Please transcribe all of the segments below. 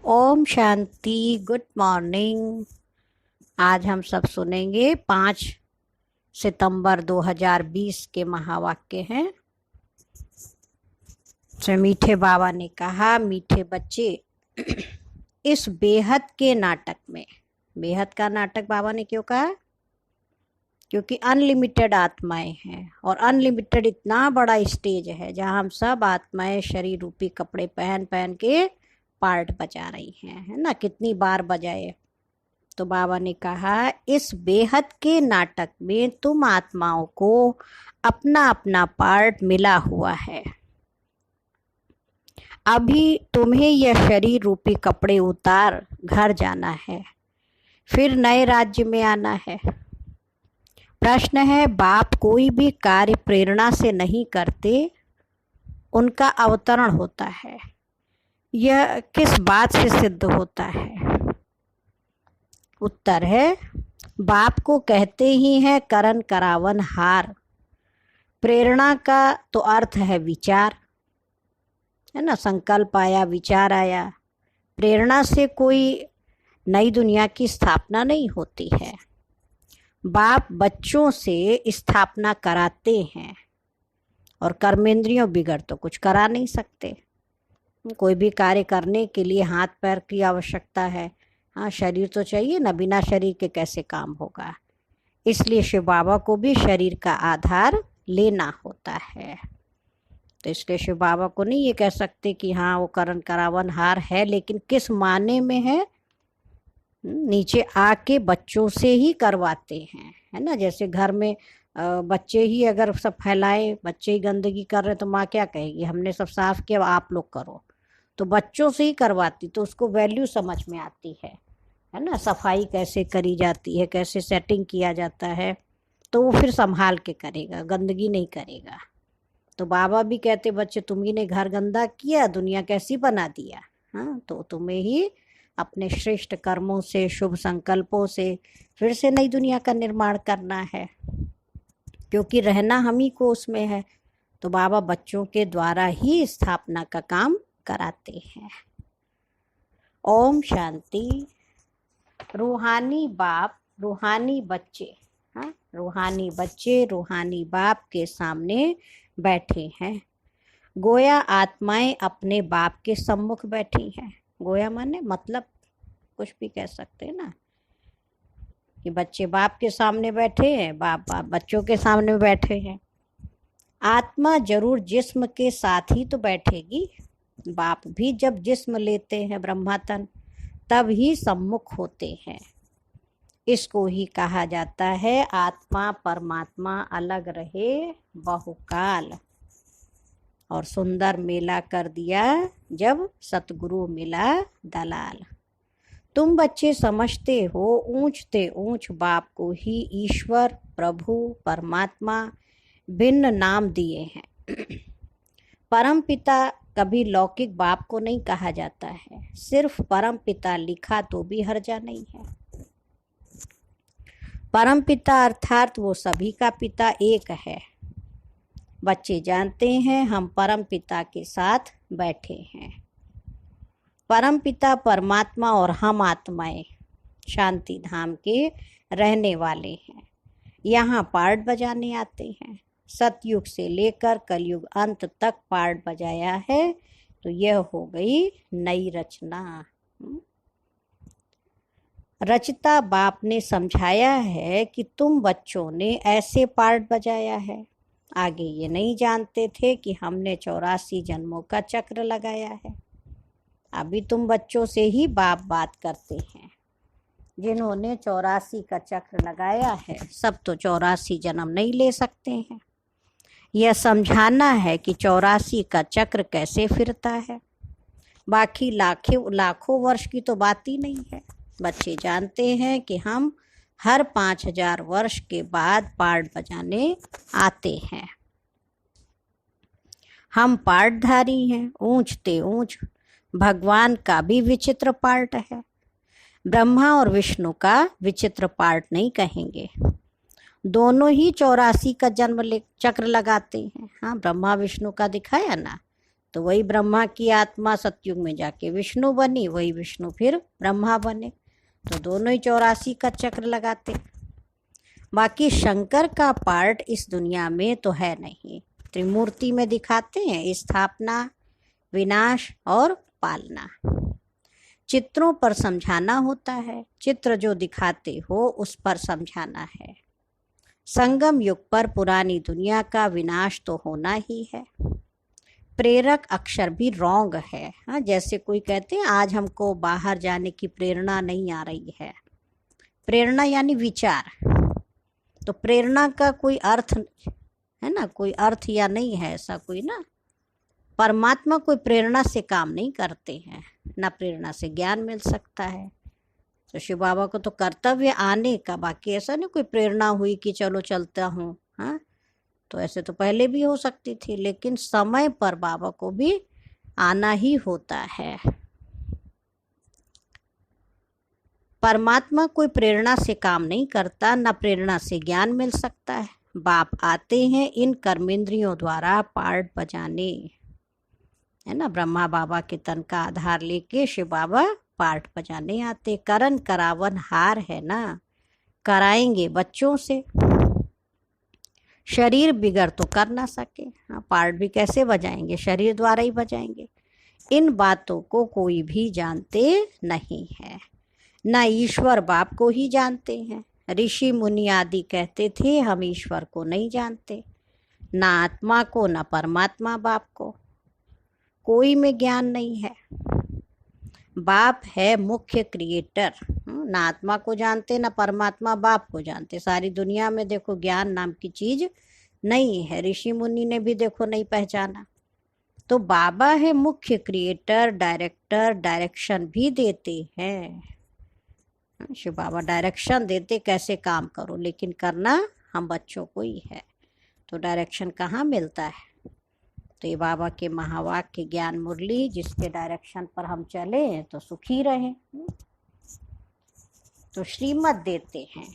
Om Shanti. Good morning. आज हम सब सुनेंगे 5 सितंबर 2020 के महावाक्य हैं। श्री मीठे बाबा ने कहा, मीठे बच्चे, इस बेहद के नाटक में, बेहद का नाटक बाबा ने क्यों कहा? क्योंकि अनलिमिटेड आत्माएं हैं और अनलिमिटेड इतना बड़ा स्टेज है जहां हम सब आत्माएं शरीर रूपी कपड़े पहन पहन के पार्ट बजा रही हैं, है ना। कितनी बार बजाए। तो बाबा ने कहा, इस बेहद के नाटक में तुम आत्माओं को अपना अपना पार्ट मिला हुआ है। अभी तुम्हें यह शरीर रूपी कपड़े उतार घर जाना है, फिर नए राज्य में आना है। प्रश्न है, बाप कोई भी कार्य प्रेरणा से नहीं करते, उनका अवतरण होता है। यह किस बात से सिद्ध होता है? उत्तर है, बाप को कहते ही है करन करावन हार। प्रेरणा का तो अर्थ है विचार, है ना। संकल्प आया, विचार आया। प्रेरणा से कोई नई दुनिया की स्थापना नहीं होती है। बाप बच्चों से स्थापना कराते हैं और कर्मेंद्रियों बिगड़ तो कुछ करा नहीं सकते। कोई भी कार्य करने के लिए हाथ पैर की आवश्यकता है। हाँ, शरीर तो चाहिए ना, बिना शरीर के कैसे काम होगा। इसलिए शिव बाबा को भी शरीर का आधार लेना होता है। तो इसलिए शिव बाबा को नहीं ये कह सकते कि हाँ वो करण करावन हार है, लेकिन किस माने में है? नीचे आके बच्चों से ही करवाते हैं, है ना। जैसे घर में बच्चे ही अगर सब फैलाए, बच्चे ही गंदगी कर रहे तो माँ क्या कहेगी? हमने सब साफ किया, आप लोग करो। तो बच्चों से ही करवाती तो उसको वैल्यू समझ में आती है ना। सफाई कैसे करी जाती है, कैसे सेटिंग किया जाता है, तो वो फिर संभाल के करेगा, गंदगी नहीं करेगा। तो बाबा भी कहते, बच्चे तुम्ही ने घर गंदा किया, दुनिया कैसी बना दिया। हाँ, तो तुम्हें ही अपने श्रेष्ठ कर्मों से, शुभ संकल्पों से फिर से नई दुनिया का निर्माण करना है, क्योंकि रहना हम ही को उसमें है। तो बाबा बच्चों के द्वारा ही स्थापना का काम कराते हैं। ओम शांति। रूहानी बाप, रूहानी बच्चे, हाँ, रूहानी बच्चे रूहानी बाप के सामने बैठे हैं। गोया आत्माएं अपने बाप के सम्मुख बैठी हैं। गोया माने मतलब कुछ भी कह सकते हैं ना, कि बच्चे बाप के सामने बैठे हैं, बाप बच्चों के सामने बैठे हैं। आत्मा जरूर जिस्म के साथ ही तो बैठेगी। बाप भी जब जिस्म लेते हैं ब्रह्मातन, तब ही सम्मुख होते हैं। इसको ही कहा जाता है आत्मा परमात्मा अलग रहे बहुकाल। और सुंदर मेला कर दिया जब सतगुरु मिला दलाल। तुम बच्चे समझते हो ऊंचते ऊंच बाप को ही ईश्वर, प्रभु, परमात्मा भिन्न नाम दिए हैं। परम पिता कभी लौकिक बाप को नहीं कहा जाता है। सिर्फ परम पिता लिखा तो भी हर्जा नहीं है। परम पिता अर्थात वो सभी का पिता एक है। बच्चे जानते हैं हम परम पिता के साथ बैठे हैं। परम पिता परमात्मा और हम आत्माएं शांति धाम के रहने वाले हैं। यहाँ पार्ट बजाने आते हैं। सतयुग से लेकर कलयुग अंत तक पार्ट बजाया है, तो यह हो गई नई रचना। रचता बाप ने समझाया है कि तुम बच्चों ने ऐसे पार्ट बजाया है। आगे ये नहीं जानते थे कि हमने 84 जन्मों का चक्र लगाया है। अभी तुम बच्चों से ही बाप बात करते हैं। जिन्होंने 84 का चक्र लगाया है, सब तो 84 जन्म नहीं ले सकते हैं। यह समझाना है कि 84 का चक्र कैसे फिरता है। बाकी लाखों वर्ष की तो बात ही नहीं है। बच्चे जानते हैं कि हम हर 5000 वर्ष के बाद पार्ट बजाने आते हैं। हम पार्टधारी हैं। ऊंचते ऊंच भगवान का भी विचित्र पार्ट है। ब्रह्मा और विष्णु का विचित्र पार्ट नहीं कहेंगे। दोनों ही 84 का जन्म चक्र लगाते हैं। हाँ, ब्रह्मा विष्णु का दिखाया ना, तो वही ब्रह्मा की आत्मा सतयुग में जाके विष्णु बनी, वही विष्णु फिर ब्रह्मा बने, तो दोनों ही 84 का चक्र लगाते। बाकी शंकर का पार्ट इस दुनिया में तो है नहीं। त्रिमूर्ति में दिखाते हैं स्थापना, विनाश और पालना। चित्रों पर समझाना होता है, चित्र जो दिखाते हो उस पर समझाना है। संगम युग पर पुरानी दुनिया का विनाश तो होना ही है। प्रेरक अक्षर भी रॉन्ग है। हाँ, जैसे कोई कहते हैं आज हमको बाहर जाने की प्रेरणा नहीं आ रही है। प्रेरणा यानी विचार, तो प्रेरणा का कोई अर्थ है ना, कोई अर्थ या नहीं है ऐसा कोई ना। परमात्मा कोई प्रेरणा से काम नहीं करते हैं, ना प्रेरणा से ज्ञान मिल सकता है। तो शिव बाबा को तो कर्तव्य आने का, बाकी ऐसा नहीं कोई प्रेरणा हुई कि चलो चलता हूँ। हाँ, तो ऐसे तो पहले भी हो सकती थी, लेकिन समय पर बाबा को भी आना ही होता है। परमात्मा कोई प्रेरणा से काम नहीं करता, ना प्रेरणा से ज्ञान मिल सकता है। बाप आते हैं इन कर्मेंद्रियों द्वारा पार्ट बजाने, है ना। ब्रह्मा बाबा के तन का आधार लेके शिव बाबा पार्ट बजाने आते। करण करावन हार है ना, कराएंगे बच्चों से। शरीर बिगड़ तो कर ना सके, हाँ, पार्ट भी कैसे बजाएंगे, शरीर द्वारा ही बजाएंगे। इन बातों को कोई भी जानते नहीं है, ना ईश्वर बाप को ही जानते हैं। ऋषि मुनि आदि कहते थे हम ईश्वर को नहीं जानते, ना आत्मा को, ना परमात्मा बाप को, कोई में ज्ञान नहीं है। बाप है मुख्य क्रिएटर, ना आत्मा को जानते, ना परमात्मा बाप को जानते। सारी दुनिया में देखो ज्ञान नाम की चीज नहीं है, ऋषि मुनि ने भी देखो नहीं पहचाना। तो बाबा है मुख्य क्रिएटर, डायरेक्टर, डायरेक्शन भी देते हैं। शिव बाबा डायरेक्शन देते कैसे काम करो, लेकिन करना हम बच्चों को ही है। तो डायरेक्शन कहाँ मिलता है? तो ये बाबा के महावाक्य ज्ञान मुरली, जिसके डायरेक्शन पर हम चले तो सुखी रहें। तो श्रीमत देते हैं।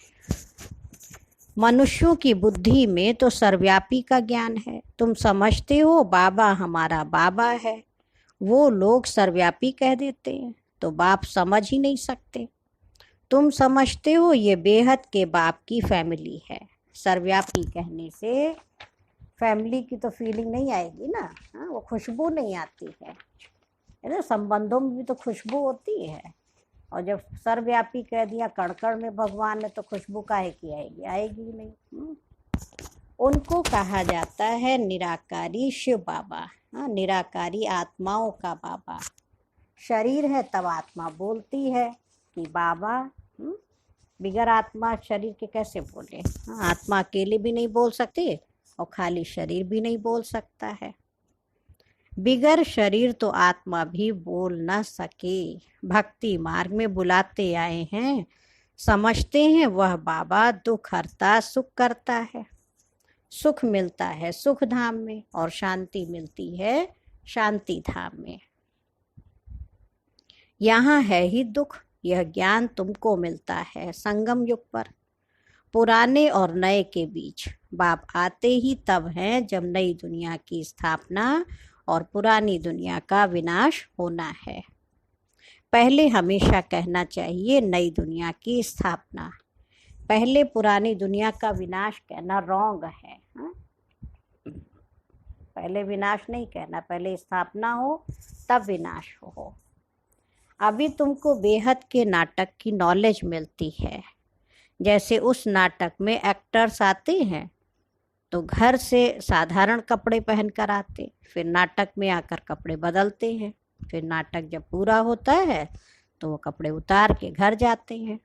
मनुष्यों की बुद्धि में तो सर्वव्यापी का ज्ञान है। तुम समझते हो बाबा हमारा बाबा है, वो लोग सर्वव्यापी कह देते हैं, तो बाप समझ ही नहीं सकते। तुम समझते हो ये बेहद के बाप की फैमिली है। सर्वव्यापी कहने से फैमिली की तो फीलिंग नहीं आएगी ना, हाँ, वो खुशबू नहीं आती है ना। संबंधों में भी तो खुशबू होती है, और जब सर्वव्यापी कह दिया कण में भगवान ने, तो खुशबू काहे की आएगी, आएगी नहीं। उनको कहा जाता है निराकारी शिव बाबा। हाँ, निराकारी आत्माओं का बाबा। शरीर है तब आत्मा बोलती है कि बाबा। बिगर आत्मा शरीर के कैसे बोले? हाँ, आत्मा अकेले भी नहीं बोल सकते और खाली शरीर भी नहीं बोल सकता है। बिगर शरीर तो आत्मा भी बोल न सके। भक्ति मार्ग में बुलाते आए हैं, समझते हैं वह बाबा दुख हरता सुख करता है। सुख मिलता है सुख धाम में, और शांति मिलती है शांति धाम में। यहाँ है ही दुख, यह ज्ञान तुमको मिलता है संगम युग पर। पुराने और नए के बीच बाप आते ही तब हैं जब नई दुनिया की स्थापना और पुरानी दुनिया का विनाश होना है। पहले हमेशा कहना चाहिए नई दुनिया की स्थापना, पहले पुरानी दुनिया का विनाश कहना रॉन्ग है। हाँ? पहले विनाश नहीं कहना, पहले स्थापना हो तब विनाश हो। अभी तुमको बेहद के नाटक की नॉलेज मिलती है। जैसे उस नाटक में एक्टर्स आते हैं तो घर से साधारण कपड़े पहन कर आते, फिर नाटक में आकर कपड़े बदलते हैं, फिर नाटक जब पूरा होता है तो वो कपड़े उतार के घर जाते हैं।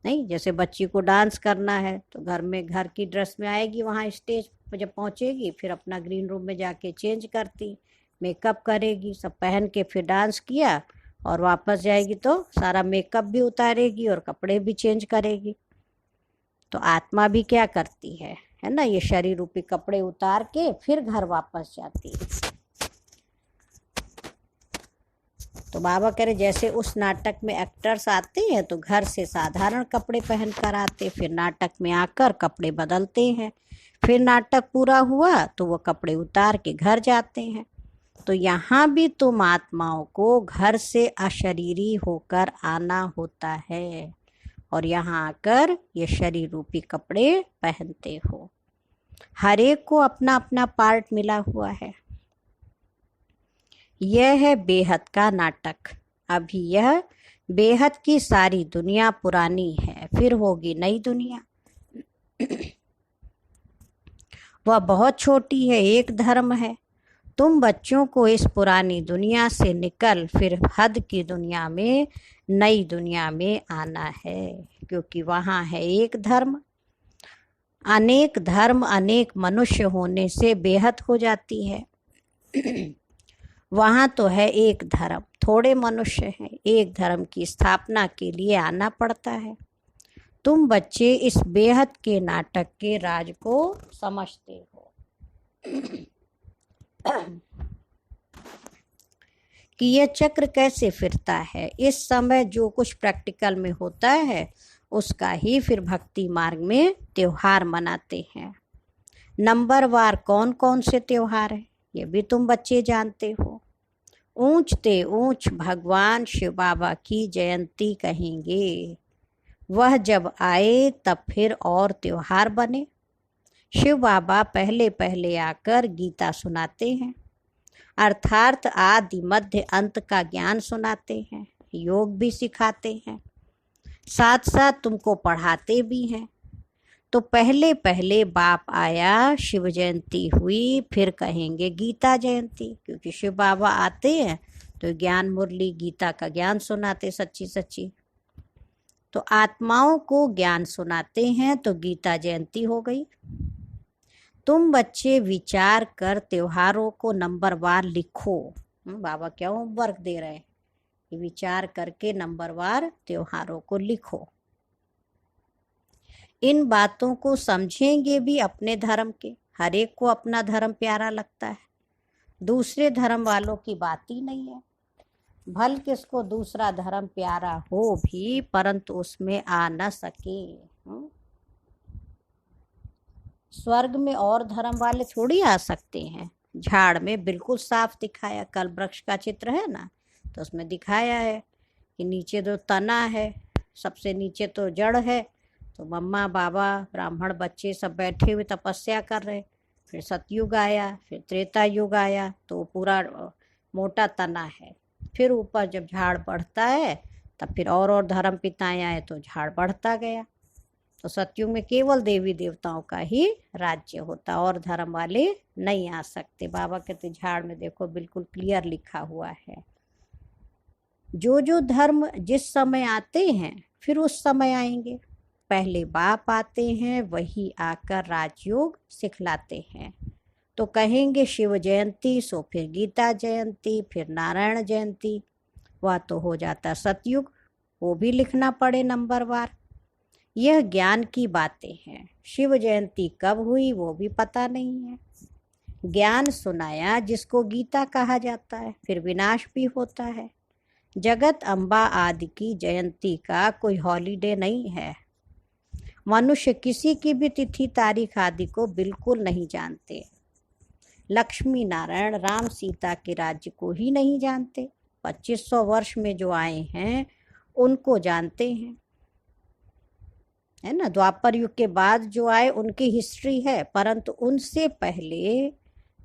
नहीं, जैसे बच्ची को डांस करना है तो घर में घर की ड्रेस में आएगी, वहाँ स्टेज पर जब पहुँचेगी फिर अपना ग्रीन रूम में जाके चेंज करती, मेकअप करेगी, सब पहन के फिर डांस किया और वापस जाएगी तो सारा मेकअप भी उतारेगी और कपड़े भी चेंज करेगी। तो आत्मा भी क्या करती है ना, ये शरीर रूपी कपड़े उतार के फिर घर वापस जाती है। तो बाबा कह रहे जैसे उस नाटक में एक्टर्स आते हैं तो घर से साधारण कपड़े पहन कर आते, फिर नाटक में आकर कपड़े बदलते हैं, फिर नाटक पूरा हुआ तो वो कपड़े उतार के घर जाते हैं। तो यहाँ भी तुम आत्माओं को घर से अशरीरी होकर आना होता है और यहाँ आकर ये शरीर रूपी कपड़े पहनते हो। हर एक को अपना अपना पार्ट मिला हुआ है। यह है बेहद का नाटक। अभी यह बेहद की सारी दुनिया पुरानी है, फिर होगी नई दुनिया। वह बहुत छोटी है, एक धर्म है। तुम बच्चों को इस पुरानी दुनिया से निकल फिर हद की दुनिया में, नई दुनिया में आना है, क्योंकि वहाँ है एक धर्म। अनेक धर्म अनेक मनुष्य होने से बेहद हो जाती है। वहाँ तो है एक धर्म, थोड़े मनुष्य हैं। एक धर्म की स्थापना के लिए आना पड़ता है। तुम बच्चे इस बेहद के नाटक के राज को समझते हो कि यह चक्र कैसे फिरता है। इस समय जो कुछ प्रैक्टिकल में होता है उसका ही फिर भक्ति मार्ग में त्योहार मनाते हैं। नंबरवार कौन कौन से त्योहार हैं ये भी तुम बच्चे जानते हो। ऊंचते ऊंच भगवान शिव बाबा की जयंती कहेंगे। वह जब आए तब फिर और त्योहार बने। शिव बाबा पहले पहले आकर गीता सुनाते हैं, अर्थात आदि मध्य अंत का ज्ञान सुनाते हैं, योग भी सिखाते हैं, साथ साथ तुमको पढ़ाते भी हैं। तो पहले पहले बाप आया, शिव जयंती हुई, फिर कहेंगे गीता जयंती, क्योंकि शिव बाबा आते हैं तो ज्ञान मुरली गीता का ज्ञान सुनाते सच्ची सच्ची। तो आत्माओं को ज्ञान सुनाते हैं तो गीता जयंती हो गई। तुम बच्चे विचार कर त्योहारों को नंबरवार लिखो। बाबा क्या होमवर्क दे रहे हैं कि विचार करके नंबरवार त्योहारों को लिखो। इन बातों को समझेंगे भी अपने धर्म के। हर एक को अपना धर्म प्यारा लगता है, दूसरे धर्म वालों की बात ही नहीं है। भल किसको दूसरा धर्म प्यारा हो भी, परंतु उसमें आ न सके। स्वर्ग में और धर्म वाले थोड़ी आ सकते हैं। झाड़ में बिल्कुल साफ दिखाया, कल वृक्ष का चित्र है ना, तो उसमें दिखाया है कि नीचे जो तना है, सबसे नीचे तो जड़ है, तो मम्मा बाबा ब्राह्मण बच्चे सब बैठे हुए तपस्या कर रहे। फिर सतयुग आया, फिर त्रेता युग आया, तो पूरा मोटा तना है। फिर ऊपर जब झाड़ बढ़ता है तब फिर और धर्म पिताएं आए तो झाड़ बढ़ता गया। तो सतयुग में केवल देवी देवताओं का ही राज्य होता, और धर्म वाले नहीं आ सकते। बाबा कहते झाड़ में देखो बिल्कुल क्लियर लिखा हुआ है। जो धर्म जिस समय आते हैं फिर उस समय आएंगे। पहले बाप आते हैं, वही आकर राजयोग सिखलाते हैं। तो कहेंगे शिव जयंती, सो फिर गीता जयंती, फिर नारायण जयंती। वह तो हो जाता सतयुग, वो भी लिखना पड़े नंबरवार। यह ज्ञान की बातें हैं। शिव जयंती कब हुई वो भी पता नहीं है। ज्ञान सुनाया जिसको गीता कहा जाता है, फिर विनाश भी होता है। जगत अम्बा आदि की जयंती का कोई हॉलीडे नहीं है। मनुष्य किसी की भी तिथि तारीख आदि को बिल्कुल नहीं जानते। लक्ष्मी नारायण राम सीता के राज्य को ही नहीं जानते। 2500 वर्ष में जो आए हैं उनको जानते हैं, है ना। द्वापर युग के बाद जो आए उनकी हिस्ट्री है, परंतु उनसे पहले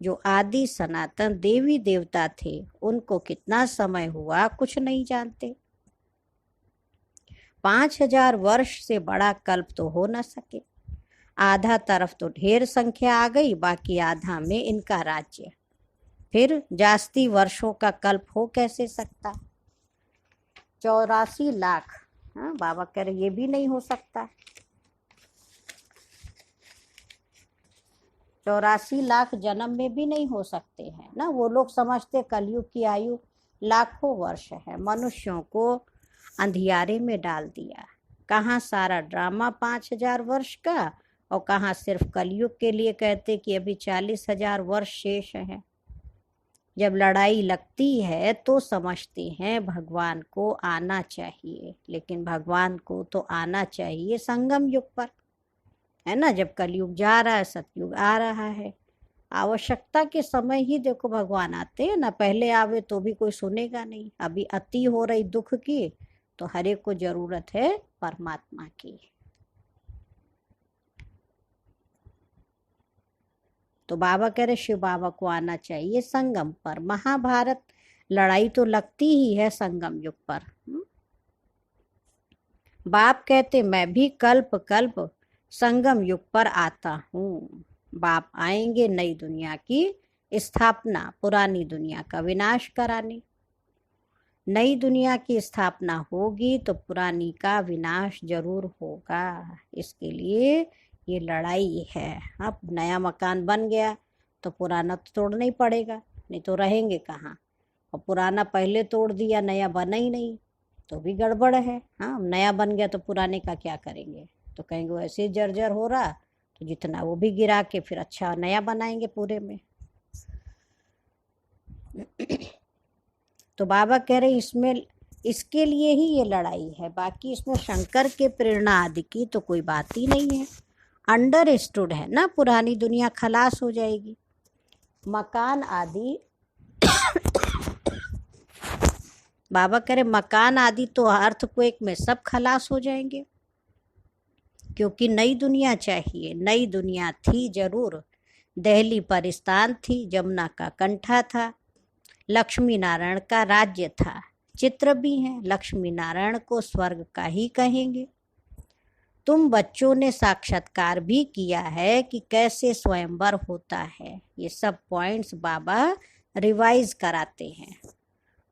जो आदि सनातन देवी देवता थे उनको कितना समय हुआ कुछ नहीं जानते। 5000 वर्ष से बड़ा कल्प तो हो न सके। आधा तरफ तो ढेर संख्या आ गई, बाकी आधा में इनका राज्य। फिर जास्ती वर्षों का कल्प हो कैसे सकता। 84 लाख। हाँ, बाबा कह रहे ये भी नहीं हो सकता। 84 लाख जन्म में भी नहीं हो सकते हैं ना। वो लोग समझते कलयुग की आयु लाखों वर्ष है। मनुष्यों को अंधियारे में डाल दिया। कहाँ सारा ड्रामा 5000 वर्ष का, और कहाँ सिर्फ कलयुग के लिए कहते कि अभी 40,000 वर्ष शेष है। जब लड़ाई लगती है तो समझते हैं भगवान को आना चाहिए, लेकिन भगवान को तो आना चाहिए संगम युग पर, है ना। जब कलयुग जा रहा है, सतयुग आ रहा है। आवश्यकता के समय ही देखो भगवान आते हैं ना, पहले आवे तो भी कोई सुनेगा नहीं। अभी अति हो रही दुख की, तो हर एक को जरूरत है परमात्मा की। तो बाबा कह रहे शिव बाबा को आना चाहिए संगम पर। महाभारत लड़ाई तो लगती ही है संगम युग पर। बाप कहते मैं भी कल्प कल्प संगम युग पर आता हूँ। बाप आएंगे नई दुनिया की स्थापना, पुरानी दुनिया का विनाश कराने। नई दुनिया की स्थापना होगी तो पुरानी का विनाश जरूर होगा। इसके लिए ये लड़ाई है। अब नया मकान बन गया तो पुराना तो तोड़ना ही पड़ेगा, नहीं तो रहेंगे कहाँ। और पुराना पहले तोड़ दिया, नया बना ही नहीं, तो भी गड़बड़ है। हाँ, नया बन गया तो पुराने का क्या करेंगे? तो कहेंगे वैसे जर्जर हो रहा, तो जितना वो भी गिरा के फिर अच्छा नया बनाएंगे पूरे में। तो बाबा कह रहे इसमें, इसके लिए ही ये लड़ाई है। बाकी इसमें शंकर के प्रेरणा आदि की तो कोई बात ही नहीं है। अंडरस्टूड है ना, पुरानी दुनिया खलास हो जाएगी। मकान आदि बाबा कह रहे मकान आदि तो अर्थक्वेक में सब खलास हो जाएंगे, क्योंकि नई दुनिया चाहिए। नई दुनिया थी जरूर, दिल्ली पर स्थान थी, जमुना का कंठा था, लक्ष्मी नारायण का राज्य था। चित्र भी हैं, लक्ष्मी नारायण को स्वर्ग का ही कहेंगे। तुम बच्चों ने साक्षात्कार भी किया है कि कैसे स्वयंवर होता है। ये सब पॉइंट्स बाबा रिवाइज कराते हैं।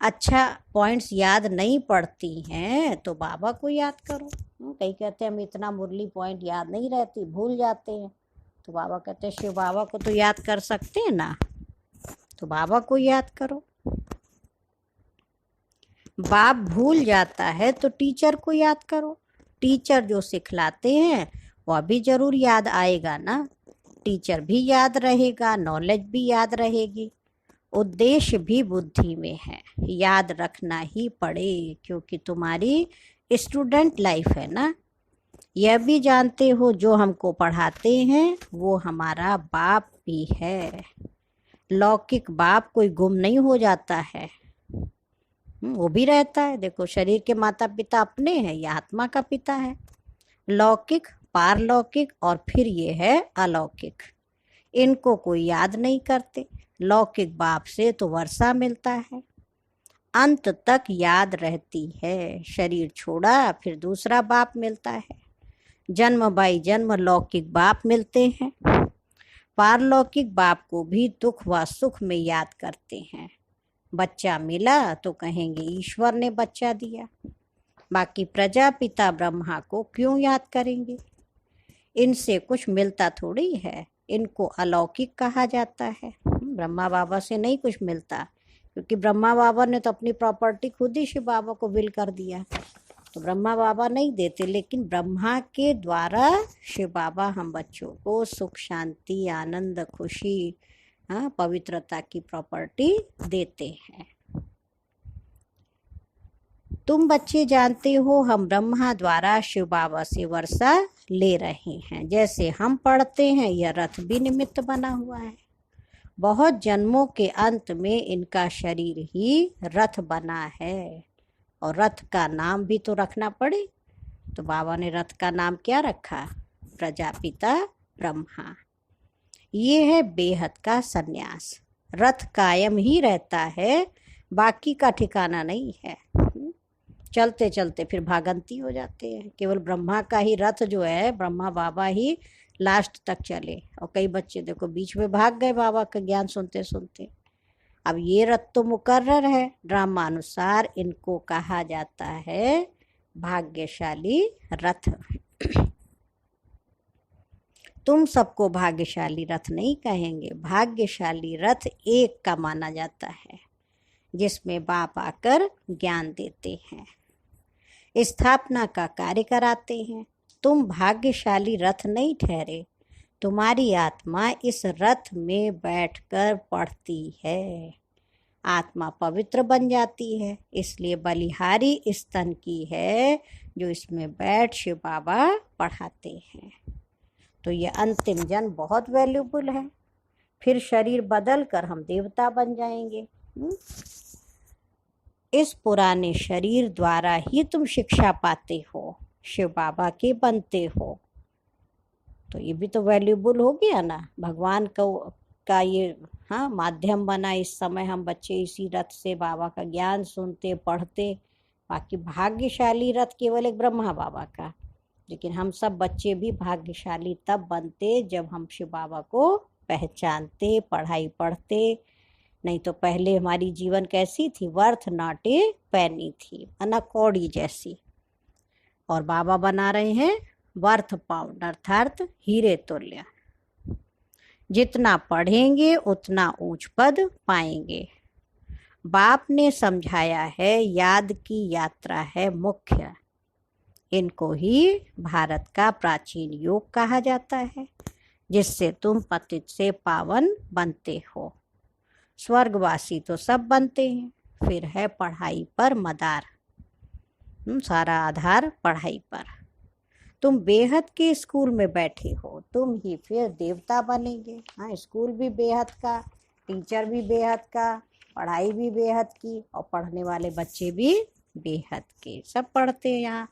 अच्छा, पॉइंट्स याद नहीं पड़ती हैं तो बाबा को याद करो। कई कहते हैं हम इतना मुरली पॉइंट याद नहीं रहती, भूल जाते हैं। तो बाबा कहते हैं शिव बाबा को तो याद कर सकते हैं ना, तो बाबा को याद करो। बाप भूल जाता है तो टीचर को याद करो। टीचर जो सिखलाते हैं वह भी जरूर याद आएगा ना। टीचर भी याद रहेगा, नॉलेज भी याद रहेगी। उद्देश्य भी बुद्धि में है, याद रखना ही पड़े, क्योंकि तुम्हारी स्टूडेंट लाइफ है ना। यह भी जानते हो जो हमको पढ़ाते हैं वो हमारा बाप भी है। लौकिक बाप कोई गुम नहीं हो जाता है, वो भी रहता है। देखो, शरीर के माता पिता अपने हैं, यह आत्मा का पिता है। लौकिक, पारलौकिक और फिर ये है अलौकिक। इनको कोई याद नहीं करते। लौकिक बाप से तो वर्षा मिलता है, अंत तक याद रहती है। शरीर छोड़ा फिर दूसरा बाप मिलता है। जन्म बाई जन्म लौकिक बाप मिलते हैं। पारलौकिक बाप को भी दुख व सुख में याद करते हैं। बच्चा मिला तो कहेंगे ईश्वर ने बच्चा दिया। बाकी प्रजापिता ब्रह्मा को क्यों याद करेंगे? इनसे कुछ मिलता थोड़ी है, इनको अलौकिक कहा जाता है। ब्रह्मा बाबा से नहीं कुछ मिलता, क्योंकि ब्रह्मा बाबा ने तो अपनी प्रॉपर्टी खुद ही शिव बाबा को विल कर दिया, तो ब्रह्मा बाबा नहीं देते। लेकिन ब्रह्मा के द्वारा शिव बाबा हम बच्चों को सुख, शांति, आनंद, खुशी, पवित्रता की प्रॉपर्टी देते हैं। तुम बच्चे जानते हो हम ब्रह्मा द्वारा शिव बाबा से वर्षा ले रहे हैं। जैसे हम पढ़ते हैं यह रथ भी निमित्त बना हुआ है। बहुत जन्मों के अंत में इनका शरीर ही रथ बना है, और रथ का नाम भी तो रखना पड़े। तो बाबा ने रथ का नाम क्या रखा? प्रजापिता ब्रह्मा। ये है बेहद का सन्यास। रथ कायम ही रहता है, बाकी का ठिकाना नहीं है। चलते चलते फिर भागंती हो जाते हैं। केवल ब्रह्मा का ही रथ जो है, ब्रह्मा बाबा ही लास्ट तक चले। और कई बच्चे देखो बीच में भाग गए बाबा का ज्ञान सुनते सुनते। अब ये रथ तो मुकर्रर है, ड्रामा अनुसार इनको कहा जाता है भाग्यशाली रथ। तुम सबको भाग्यशाली रथ नहीं कहेंगे। भाग्यशाली रथ एक का माना जाता है, जिसमें बाप आकर ज्ञान देते हैं, स्थापना का कार्य कराते हैं। तुम भाग्यशाली रथ नहीं ठहरे, तुम्हारी आत्मा इस रथ में बैठकर पढ़ती है। आत्मा पवित्र बन जाती है, इसलिए बलिहारी स्तन की है जो इसमें बैठ शिव बाबा पढ़ाते हैं। तो ये अंतिम जन्म बहुत वैल्यूबल है, फिर शरीर बदल कर हम देवता बन जाएंगे। इस पुराने शरीर द्वारा ही तुम शिक्षा पाते हो, शिव बाबा के बनते हो। तो ये भी तो वैल्यूबल हो गया ना, भगवान का ये हाँ माध्यम बना। इस समय हम बच्चे इसी रथ से बाबा का ज्ञान सुनते पढ़ते। बाकी भाग्यशाली रथ केवल एक ब्रह्मा बाबा का, लेकिन हम सब बच्चे भी भाग्यशाली तब बनते जब हम शिव बाबा को पहचानते, पढ़ाई पढ़ते। नहीं तो पहले हमारी जीवन कैसी थी, वर्थ नॉट ए पैनी थी, अनाकौड़ी जैसी। और बाबा बना रहे हैं वर्थ पाउंड अर्थात हीरे तुल्य। जितना पढ़ेंगे उतना ऊंच पद पाएंगे। बाप ने समझाया है याद की यात्रा है मुख्य। इनको ही भारत का प्राचीन योग कहा जाता है, जिससे तुम पतित से पावन बनते हो। स्वर्गवासी तो सब बनते हैं, फिर है पढ़ाई पर मदार। सारा आधार पढ़ाई पर। तुम बेहद के स्कूल में बैठे हो, तुम ही फिर देवता बनेंगे। हाँ, स्कूल भी बेहद का, टीचर भी बेहद का, पढ़ाई भी बेहद की, और पढ़ने वाले बच्चे भी बेहद के, सब पढ़ते हैं यहाँ।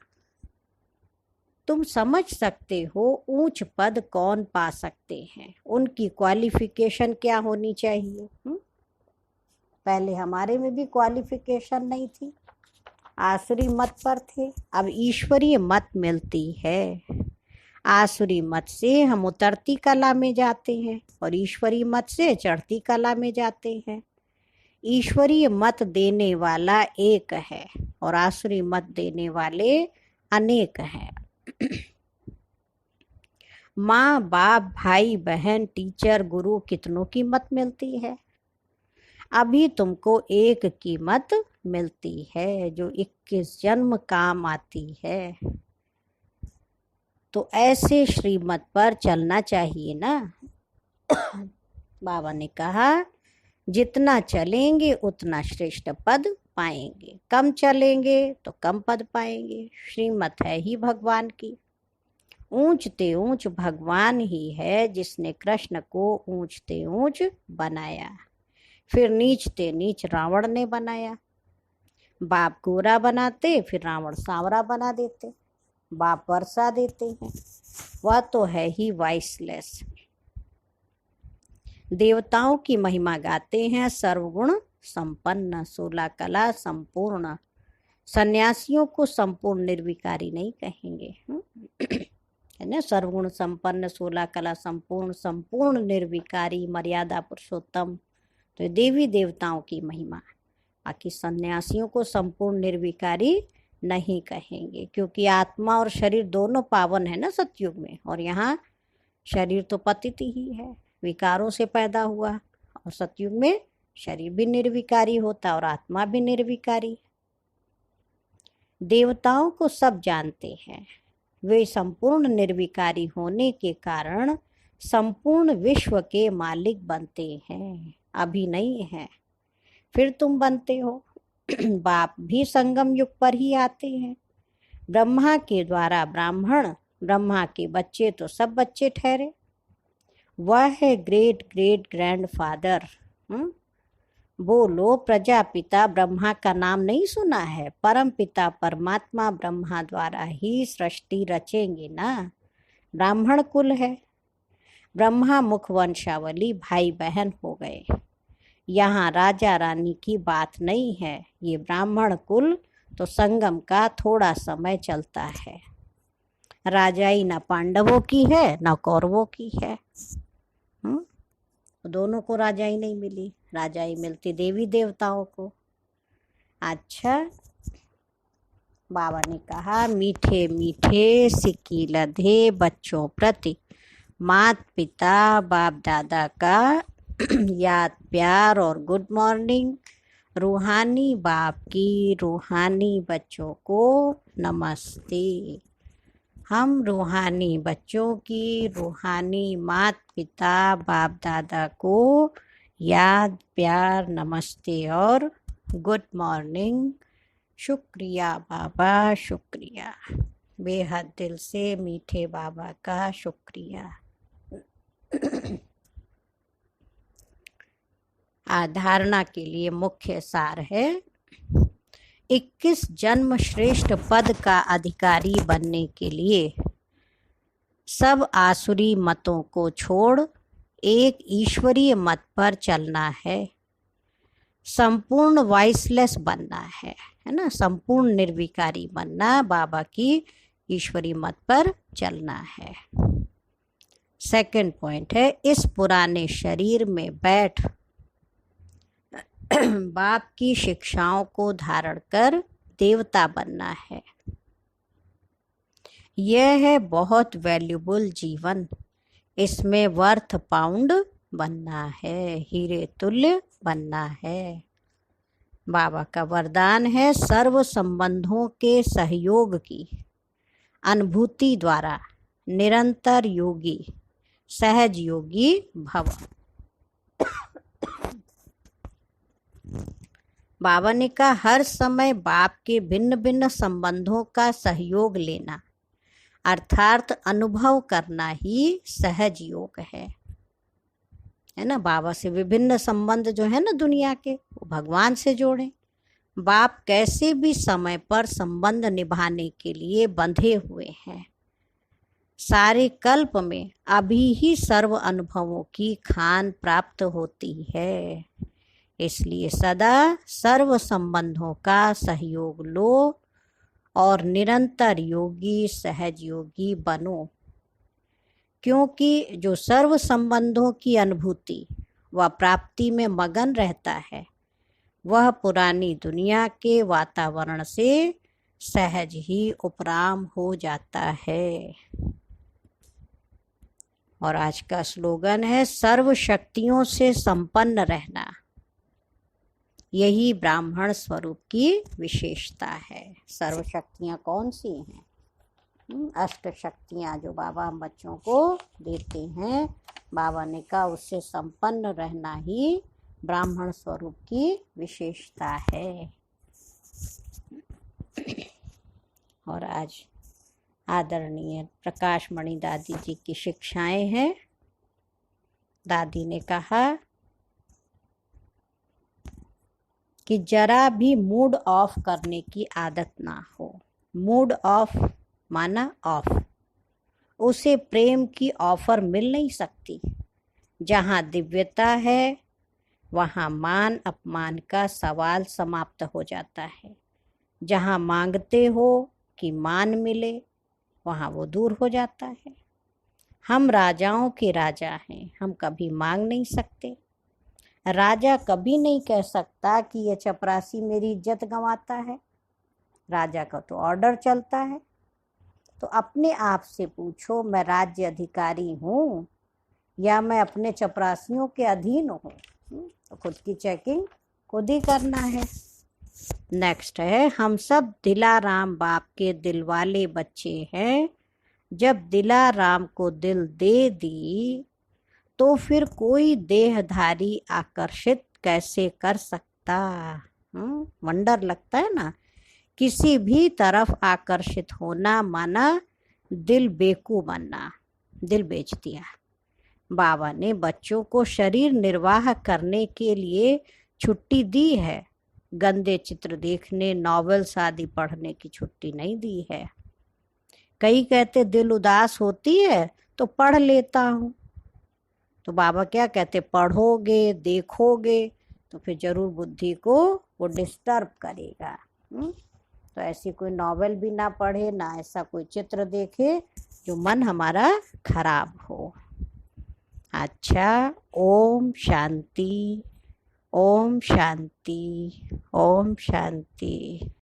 तुम समझ सकते हो ऊंच पद कौन पा सकते हैं, उनकी क्वालिफिकेशन क्या होनी चाहिए। पहले हमारे में भी क्वालिफिकेशन नहीं थी, आसुरी मत पर थे। अब ईश्वरीय मत मिलती है। आसुरी मत से हम उतरती कला में जाते हैं और ईश्वरीय मत से चढ़ती कला में जाते हैं। ईश्वरीय मत देने वाला एक है और आसुरी मत देने वाले अनेक हैं। माँ बाप भाई बहन टीचर गुरु कितनों की मत मिलती है। अभी तुमको एक की मत मिलती है जो 21 जन्म काम आती है। तो ऐसे श्रीमत पर चलना चाहिए ना। बाबा ने कहा जितना चलेंगे उतना श्रेष्ठ पद पाएंगे, कम चलेंगे तो कम पद पाएंगे। श्रीमत है ही भगवान की। ऊंचते ऊंच भगवान ही है जिसने कृष्ण को ऊंचते ऊंच बनाया। फिर नीचते नीच रावण ने बनाया। बाप गोरा बनाते, फिर रावण सांवरा बना देते। बाप वर्षा देते हैं, वह तो है ही वाइसलेस। देवताओं की महिमा गाते हैं सर्वगुण संपन्न, 16 कला संपूर्ण। सन्यासियों को संपूर्ण निर्विकारी नहीं कहेंगे, है ना। सर्वगुण संपन्न, 16 कला संपूर्ण, संपूर्ण निर्विकारी, मर्यादा पुरुषोत्तम, तो देवी देवताओं की महिमा। बाकी सन्यासियों को संपूर्ण निर्विकारी नहीं कहेंगे, क्योंकि आत्मा और शरीर दोनों पावन है ना सतयुग में, और यहाँ शरीर तो पतित ही है, विकारों से पैदा हुआ। और सतयुग में शरीर भी निर्विकारी होता और आत्मा भी निर्विकारी। देवताओं को सब जानते हैं, वे संपूर्ण निर्विकारी होने के कारण संपूर्ण विश्व के मालिक बनते हैं। अभी नहीं है, फिर तुम बनते हो। बाप भी संगम युग पर ही आते हैं। ब्रह्मा के द्वारा ब्राह्मण, ब्रह्मा के बच्चे तो सब बच्चे ठहरे। वह है ग्रेट ग्रेट ग्रैंडफादर। बोलो प्रजापिता ब्रह्मा का नाम नहीं सुना है। परम पिता परमात्मा ब्रह्मा द्वारा ही सृष्टि रचेंगे ना। ब्राह्मण कुल है। ब्रह्मा मुख वंशावली भाई बहन हो गए। यहाँ राजा रानी की बात नहीं है, ये ब्राह्मण कुल तो संगम का थोड़ा समय चलता है। राजाई न पांडवों की है न कौरवों की है। दोनों को राजाई नहीं मिली, राजाई मिलती देवी देवताओं को। अच्छा, बाबा ने कहा मीठे मीठे सिक्की लधे बच्चों प्रति मात पिता बाप दादा का याद प्यार और गुड मॉर्निंग। रूहानी बाप की रूहानी बच्चों को नमस्ते। हम रूहानी बच्चों की रूहानी मात पिता बाप दादा को याद प्यार नमस्ते और गुड मॉर्निंग। शुक्रिया बाबा, शुक्रिया, बेहद दिल से मीठे बाबा का शुक्रिया। धारणा के लिए मुख्य सार है 21 जन्म श्रेष्ठ पद का अधिकारी बनने के लिए सब आसुरी मतों को छोड़ एक ईश्वरीय मत पर चलना है, संपूर्ण वॉइसलेस बनना है ना, संपूर्ण निर्विकारी बनना, बाबा की ईश्वरीय मत पर चलना है। सेकंड पॉइंट है इस पुराने शरीर में बैठ बाप की शिक्षाओं को धारण कर देवता बनना है। यह है बहुत वैल्यूबल जीवन, इसमें वर्थ पाउंड बनना है, हीरे तुल्य बनना है। बाबा का वरदान है सर्व संबंधों के सहयोग की अनुभूति द्वारा निरंतर योगी सहज योगी भव। बाबा ने कहा हर समय बाप के भिन्न भिन्न संबंधों का सहयोग लेना अर्थात अनुभव करना ही सहज योग है ना। बाबा से विभिन्न संबंध जो है ना दुनिया के, वो भगवान से जोड़ें। बाप कैसे भी समय पर संबंध निभाने के लिए बंधे हुए हैं। सारे कल्प में अभी ही सर्व अनुभवों की खान प्राप्त होती है, इसलिए सदा सर्व संबंधों का सहयोग लो और निरंतर योगी सहज योगी बनो, क्योंकि जो सर्व संबंधों की अनुभूति व प्राप्ति में मगन रहता है वह पुरानी दुनिया के वातावरण से सहज ही उपराम हो जाता है। और आज का स्लोगन है सर्व शक्तियों से संपन्न रहना, यही ब्राह्मण स्वरूप की विशेषता है। सर्व शक्तियाँ कौन सी हैं? अष्ट शक्तियाँ जो बाबा हम बच्चों को देते हैं, बाबा ने कहा उससे संपन्न रहना ही ब्राह्मण स्वरूप की विशेषता है। और आज आदरणीय प्रकाश मणि दादी जी की शिक्षाएं हैं। दादी ने कहा कि जरा भी मूड ऑफ करने की आदत ना हो। मूड ऑफ माना ऑफ, उसे प्रेम की ऑफर मिल नहीं सकती। जहाँ दिव्यता है वहाँ मान अपमान का सवाल समाप्त हो जाता है। जहाँ मांगते हो कि मान मिले वहाँ वो दूर हो जाता है। हम राजाओं के राजा हैं, हम कभी मांग नहीं सकते। राजा कभी नहीं कह सकता कि ये चपरासी मेरी इज्जत गंवाता है। राजा का तो ऑर्डर चलता है। तो अपने आप से पूछो, मैं राज्य अधिकारी हूँ या मैं अपने चपरासियों के अधीन हूँ? तो खुद की चेकिंग खुद ही करना है। नेक्स्ट है हम सब दिलाराम बाप के दिल वाले बच्चे हैं। जब दिलाराम को दिल दे दी तो फिर कोई देहधारी आकर्षित कैसे कर सकता? वंडर लगता है ना। किसी भी तरफ आकर्षित होना माना दिल बेकू बनना, दिल बेच दिया। बाबा ने बच्चों को शरीर निर्वाह करने के लिए छुट्टी दी है, गंदे चित्र देखने, नॉवेल्स आदि पढ़ने की छुट्टी नहीं दी है। कई कहते दिल उदास होती है तो पढ़ लेता हूँ। तो बाबा क्या कहते, पढ़ोगे देखोगे तो फिर जरूर बुद्धि को वो डिस्टर्ब करेगा। तो ऐसी कोई नॉवेल भी ना पढ़े, ना ऐसा कोई चित्र देखे जो मन हमारा खराब हो। अच्छा, ओम शांति, ओम शांति, ओम शांति।